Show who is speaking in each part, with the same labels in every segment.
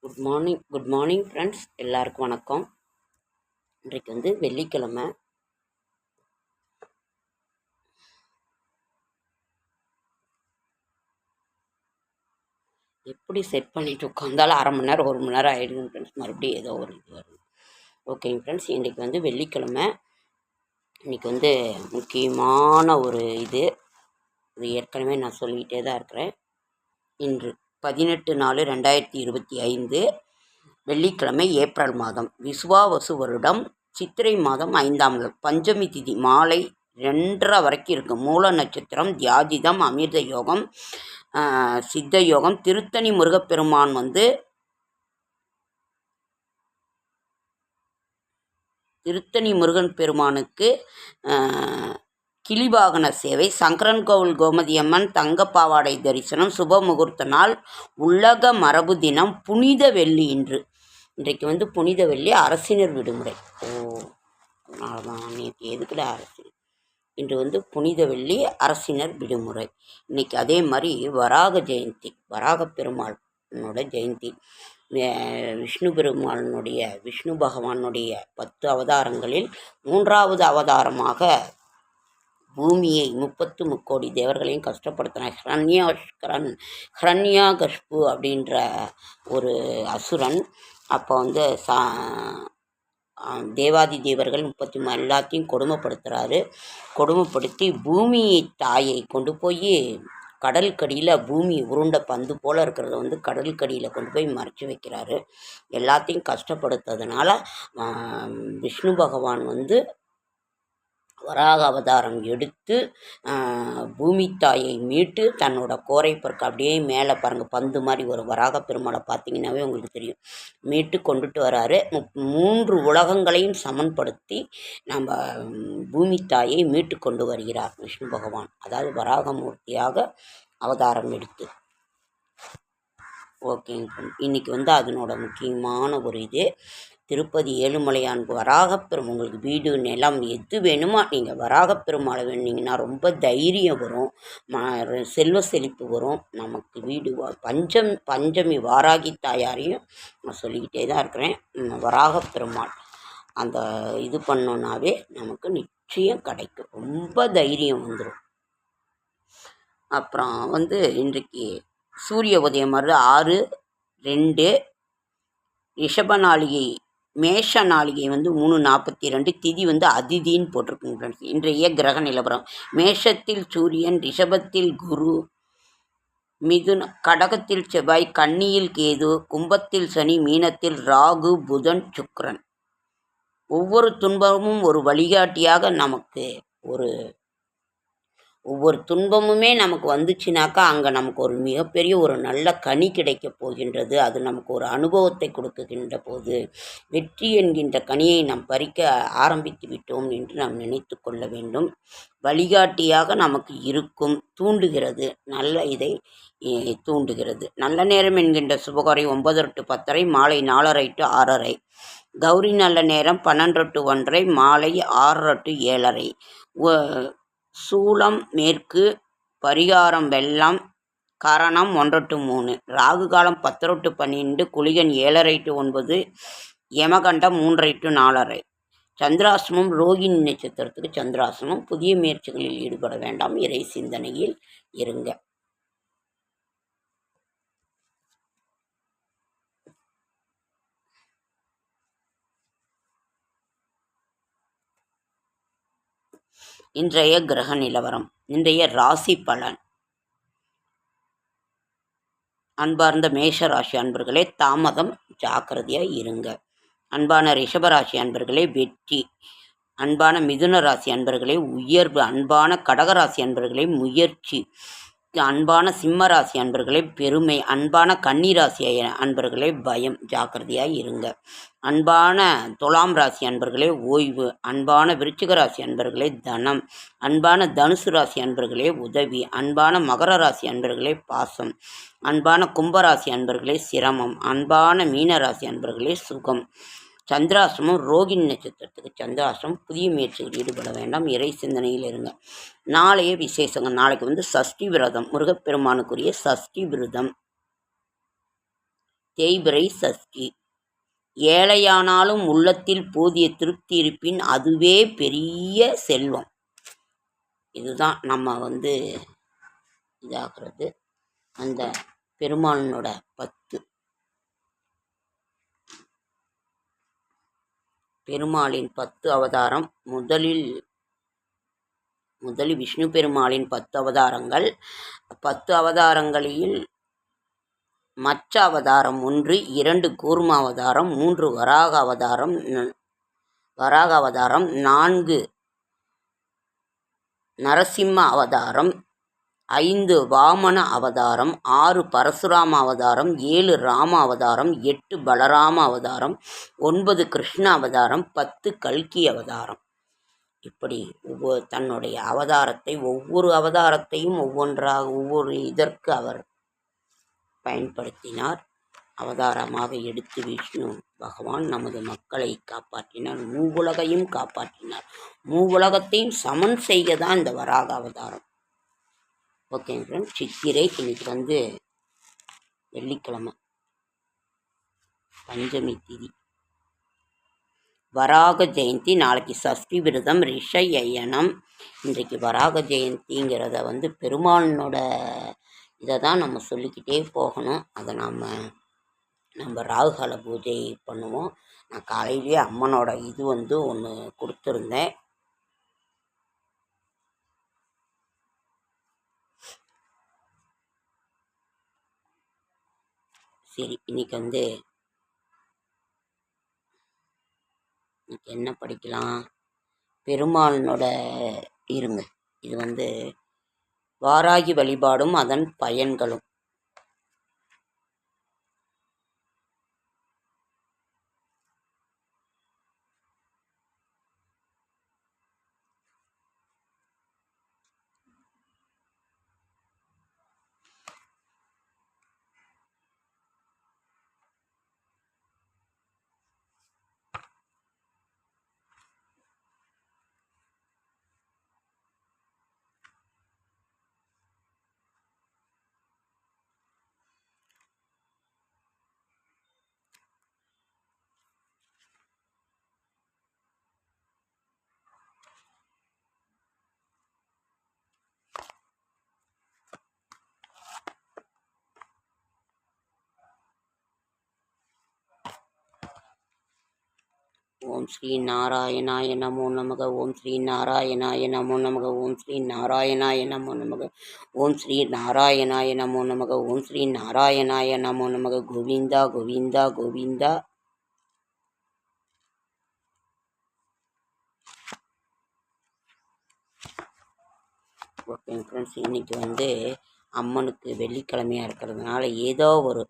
Speaker 1: Good morning friends, எல்லாருக்கும் வணக்கம். இன்றைக்கு வந்து வெள்ளிக்கிழமை. எப்படி செட் பண்ணிட்டு உட்காந்தாலும் அரை மணி நேரம் 1 மணி நேரம் ஆகிடுங்க ஃப்ரெண்ட்ஸ். மறுபடியும் ஏதோ ஒரு இது வரும். ஓகேங்க ஃப்ரெண்ட்ஸ், இன்றைக்கி வந்து வெள்ளிக்கிழமை. இன்றைக்கி வந்து முக்கியமான ஒரு இது ஏற்கனவே நான் சொல்லிக்கிட்டே தான் இருக்கிறேன். இன்று 18/4/2025 வெள்ளிக்கிழமை, ஏப்ரல் மாதம், விசுவாவசு வருடம், சித்திரை மாதம் 5ஆம் நாள், பஞ்சமி திதி மாலை 2:30 வரைக்கும் இருக்குது. மூல நட்சத்திரம், தியாஜிதம், அமிர்த யோகம், சித்த யோகம். திருத்தணி முருகப்பெருமான் வந்து திருத்தணி முருகன் பெருமானுக்கு கிளிவாகன சேவை, சங்கரன் கோவில் கோமதியம்மன் தங்கப்பாவாடை தரிசனம், சுப முகூர்த்த நாள், உலக மரபு தினம், புனித வெள்ளி. இன்றைக்கு வந்து புனித வெள்ளி, அரசினர் விடுமுறை. அதனால்தான் நேற்று எதுக்குல அரசினர். இன்று வந்து புனித வெள்ளி, அரசினர் விடுமுறை. இன்றைக்கி அதே மாதிரி வராக ஜெயந்தி, வராக பெருமாளோட ஜெயந்தி. விஷ்ணு பகவானுடைய 10 அவதாரங்களில் 3வது அவதாரமாக பூமியை 33 கோடி தேவர்களையும் கஷ்டப்படுத்தின ஹிரண்யாகஷ்பு அப்படின்ற ஒரு அசுரன். அப்போ வந்து தேவாதி தேவர்கள் 33 எல்லாத்தையும் கொடுமைப்படுத்தி பூமி தாயை கொண்டு போய் கடலுக்கடியில், பூமி உருண்ட பந்து போல் இருக்கிறத வந்து கடலுக்கடியில் கொண்டு போய் மறைச்சி வைக்கிறாரு. எல்லாத்தையும் கஷ்டப்படுத்துறதுனால விஷ்ணு பகவான் வந்து வராக அவதாரம் எடுத்து பூமி தாயை மீட்டு தன்னோட கோரை பறக்க அப்படியே மேலே பாருங்கள், பந்து மாதிரி ஒரு வராக பெருமாளை பார்த்தீங்கன்னாவே உங்களுக்கு தெரியும், மீட்டு கொண்டுட்டு வராரு. 3 உலகங்களையும் சமன்படுத்தி நம்ம பூமி தாயை மீட்டு கொண்டு வருகிறார் விஷ்ணு பகவான். அதாவது வராகமூர்த்தியாக அவதாரம் எடுத்து. ஓகேங்க, இன்றைக்கி வந்து அதனோட முக்கியமான ஒரு இது திருப்பதி ஏழுமலையான் வராகப்பெருமாள். உங்களுக்கு வீடு நிலம் எது வேணுமோ நீங்கள் வராகப்பெருமாளை வேணுங்கன்னா ரொம்ப தைரியம் வரும், செல்வ செழிப்பு வரும். நமக்கு வீடு பஞ்சமி வாராகி தாயாரையும் நான் சொல்லிக்கிட்டே தான் இருக்கிறேன். வராகப்பெருமாள் அந்த இது பண்ணோன்னாவே நமக்கு நிச்சயம் கிடைக்கும், ரொம்ப தைரியம் வந்துடும். அப்புறம் வந்து இன்றைக்கு சூரிய உதயம் வருது 6:02. ரிஷப நாளிகை, மேஷ நாளிகை வந்து 3:42. திதி வந்து அதிதின்னு போட்டிருக்குங்க ஃப்ரெண்ட்ஸ். இன்றைய கிரக நிலவரம்: மேஷத்தில் சூரியன், ரிஷபத்தில் குரு, கடகத்தில் செவ்வாய், கன்னியில் கேது, கும்பத்தில் சனி, மீனத்தில் ராகு, புதன், சுக்கிரன். ஒவ்வொரு துன்பமும் ஒரு வழிகாட்டியாக நமக்கு ஒவ்வொரு துன்பமுமே நமக்கு வந்துச்சுனாக்கா அங்கே நமக்கு ஒரு மிகப்பெரிய ஒரு நல்ல கனி கிடைக்கப் போகின்றது. அது நமக்கு ஒரு அனுபவத்தை கொடுக்குகின்ற போது வெற்றி என்கின்ற கனியை நாம் பறிக்க ஆரம்பித்து விட்டோம் என்று நாம் நினைத்து கொள்ள வேண்டும். வழிகாட்டியாக நமக்கு இருக்கும், தூண்டுகிறது, நல்ல இதை தூண்டுகிறது. நல்ல நேரம் என்கின்ற சுபகாரை 9 to 10:30, மாலை 4:30 to 6:30. கௌரி நல்ல நேரம் 12 to 1:30, மாலை 6:30 to 7:30. சூலம் மேற்கு, பரிகாரம் வெள்ளம், கரணம் 1 to 3, ராகு காலம் 10 to 12, குளிகன் 7:30 to 9, யமகண்டம் 3:30 to 4:30. சந்திராசிரமம் ரோகிணி நட்சத்திரத்துக்கு சந்திராசிரமம். புதிய முயற்சிகளில் ஈடுபட வேண்டாம், இறை சிந்தனையில் இருங்க. இன்றைய கிரக நிலவரம், இன்றைய ராசி பலன். அன்பார்ந்த மேஷ ராசி அன்பர்களே, தாமதம், ஜாக்கிரதையாக இருங்க. அன்பான ரிஷபராசி அன்பர்களே, வெற்றி. அன்பான மிதுன ராசி அன்பர்களே, உயர்வு. அன்பான கடகராசி அன்பர்களே, முயற்சி. அன்பான சிம்மராசி அன்பர்களே, பெருமை. அன்பான கன்னிராசி அன்பர்களே, பயம், ஜாக்கிரதையாக இருங்க. அன்பான துலாம் ராசி அன்பர்களே, ஓய்வு. அன்பான விருச்சிக ராசி அன்பர்களே, தனம். அன்பான தனுசு ராசி அன்பர்களே, உதவி. அன்பான மகர ராசி அன்பர்களே, பாசம். அன்பான கும்பராசி அன்பர்களே, சிரமம். அன்பான மீன ராசி அன்பர்களே, சுகம். சந்திராசிரமம் ரோகிணி நட்சத்திரத்துக்கு சந்திராசிரமம். புதிய முயற்சியில் ஈடுபட வேண்டாம், இறை சிந்தனையில் இருங்க. நாளைய விசேஷங்க, நாளைக்கு வந்து சஷ்டி விரதம், முருகப்பெருமானுக்குரிய சஷ்டி விரதம். தேய்பிறை சஷ்டி. ஏழையானாலும் உள்ளத்தில் போதிய திருப்தி இருப்பின் அதுவே பெரிய செல்வம். இதுதான் நம்ம இதாகிறது. அந்த பெருமாளனோட 10 பெருமாளின் 10 அவதாரம். முதலில் விஷ்ணு பெருமாளின் 10 அவதாரங்கள். 10 அவதாரங்களில் மற்ற அவதாரம் 1, 2 கூர்ம அவதாரம், 3 வராக அவதாரம், 4 நரசிம்ம அவதாரம், 5 வாமன அவதாரம், 6 பரசுராம அவதாரம், 7 ராம அவதாரம், 8 பலராம அவதாரம், 9 கிருஷ்ண அவதாரம், 10 கல்கி அவதாரம். இப்படி தன்னுடைய அவதாரத்தை ஒவ்வொரு அவதாரத்தையும் ஒவ்வொரு இதற்கு அவர் பயன்படுத்தினார். அவதாரமாக எடுத்து விஷ்ணு பகவான் நமது மக்களை காப்பாற்றினார், மூவுலகையும் காப்பாற்றினார். மூவுலகத்தையும் சமன் செய்ய தான் இந்த வராக அவதாரம். ஓகேங்க ஃப்ரெண்ட்ஸ், சித்திரை. இன்னைக்கு வெள்ளிக்கிழமை, பஞ்சமி திதி, வராக ஜெயந்தி. நாளைக்கு சஷ்டி விரதம், ரிஷயயனம். இன்றைக்கு வராக ஜெயந்திங்கிறத பெருமாளனோட இதை தான் நம்ம சொல்லிக்கிட்டே போகணும். அதை நம்ம ராகுகால பூஜை பண்ணுவோம். நான் காலையிலேயே அம்மனோட இது ஒன்று கொடுத்துருந்தேன். சரி, இன்னைக்கு என்ன படிக்கலாம்? பெருமாளனோட இருங்க. இது வாராகி வழிபாடும் அதன் பயன்களும். ஓம் ஸ்ரீ நாராயணாய நமோ நமக. ஓம் ஸ்ரீ நாராயணாய நமோ நமக. ஓம் ஸ்ரீ நாராயணாய நமோ நமக. ஓம் ஸ்ரீ நாராயணாய நமோ நமக. ஓம் ஸ்ரீ நாராயணாய நமோ நமக. கோவிந்தா கோவிந்தா கோவிந்தா. ஓகே ஃப்ரெண்ட்ஸ், இன்னைக்கு அம்மனுக்கு வெள்ளிக்கிழமையாக இருக்கிறதுனால ஏதோ ஒரு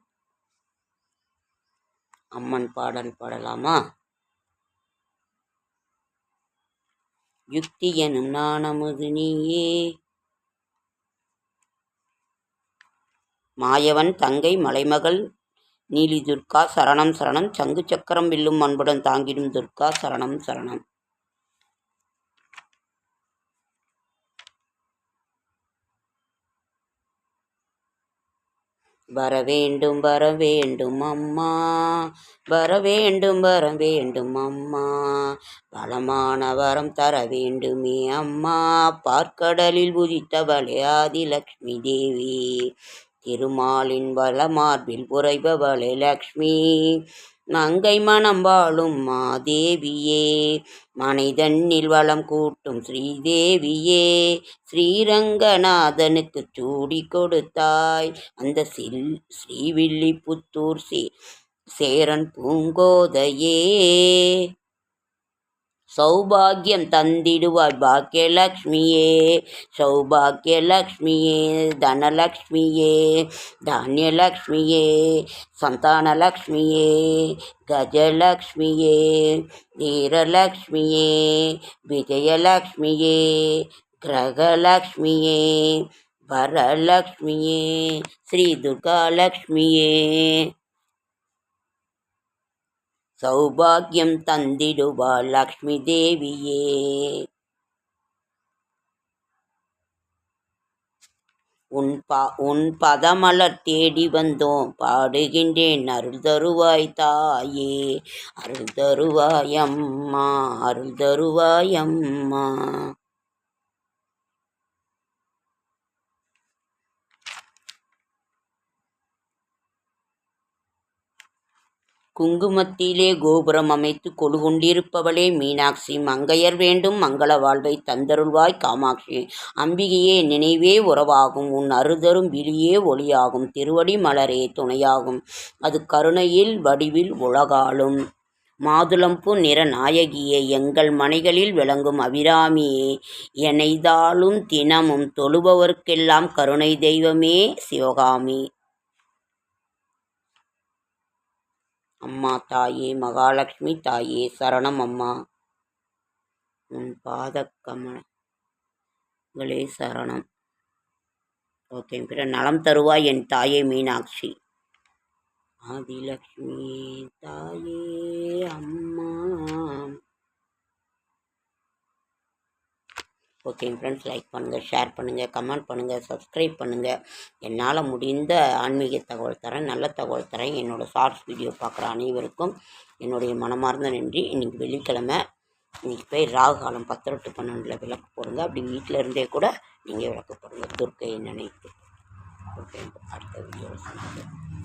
Speaker 1: அம்மன் பாடல் பாடலாமா? யுக்தி எனும் நாணமுது நீயே, மாயவன் தங்கை மலைமகள் நீலி துர்கா சரணம் சரணம். சங்கு சக்கரம் வில்லும் அன்புடன் தாங்கிடும் துர்கா சரணம் சரணம். வரவேண்டும் வரவேண்டும் அம்மா, வரவேண்டும் வரவேண்டும் அம்மா, பலமான வரம் தர வேண்டுமே அம்மா, பார்க்கடலில் உதித்தவளே ஆதிலக்ஷ்மி தேவி, திருமாலின் வளமார்பில் உறைபவளே லக்ஷ்மி, நங்கை மனம் வாழும் மாதேவியே, மனிதனில் வளம் கூட்டும் ஸ்ரீதேவியே, ஸ்ரீரங்கநாதனுக்கு சூடி கொடுத்தாய் அந்த ஸ்ரீவில்லிபுத்தூர் சேரன் பூங்கோதையே, சௌபாகியம் தந்திடுவாய் பாக்கியலக்ஷ்மியே, சௌபாகியலக்ஷ்மியே, தனலக்ஷ்மியே, தானியலக்ஷ்மியே, சந்தானலக்ஷ்மியே, கஜலக்ஷ்மியே, வீரலக்ஷ்மியே, விஜயலக்ஷ்மியே, கிரகலக்ஷ்மியே, வரலக்ஷ்மியே, ஸ்ரீ துர்காலக்ஷ்மியே, சௌபாகியம் தந்திடுவாள் லக்ஷ்மி தேவியே. உன் பதமலர் தேடி வந்தோம் பாடுகின்றேன் அருள் தருவாய் தாயே, அருள் தருவாயம்மா, அருள் தருவாயம்மா. குங்குமத்திலே கோபுரம் அமைத்து கொலுகொண்டிருப்பவளே மீனாட்சி, மங்கையர் வேண்டும் மங்கள வாழ்வை தந்தருள்வாய் காமாட்சி. அம்பிகையே நினைவே உறவாகும், உன் அருதரும் விழியே ஒளியாகும், திருவடி மலரே துணையாகும், அது கருணையில் வடிவில் உலகாலும். மாதுளம்பூ நிற நாயகியே, எங்கள் மனைகளில் விளங்கும் அபிராமியே, எனைதாலும் தினமும் தொழுபவர்க்கெல்லாம் கருணை தெய்வமே சிவகாமி. அம்மா தாயே மகாலட்சுமி தாயே சரணம் அம்மா, உன் பாதக்கமலங்களே சரணம். ஓகே, பிற நலம் தருவாய் என் தாயே மீனாட்சி. ஆதிலட்சுமி தாயே அம்மா. ஓகே ஃப்ரெண்ட்ஸ், லைக் பண்ணுங்கள், ஷேர் பண்ணுங்கள், கமெண்ட் பண்ணுங்கள், சப்ஸ்கிரைப் பண்ணுங்கள். என்னால் முடிந்த ஆன்மீக தகவல் தரேன், நல்ல தகவல் தரேன். என்னோடய ஷார்ட்ஸ் வீடியோ பார்க்குற அனைவருக்கும் என்னுடைய மனமார்ந்த நன்றி. இன்றைக்கி வெள்ளிக்கிழமை, இன்றைக்கி போய் ராகு காலம் 10 to 12 விளக்கு போடுங்க. அப்படி வீட்டில் இருந்தே கூட நீங்கள் விளக்கு போடுங்க துர்க்கையை நினைத்து. ஓகே, அடுத்த வீடியோவில் சந்திக்கிறேன்.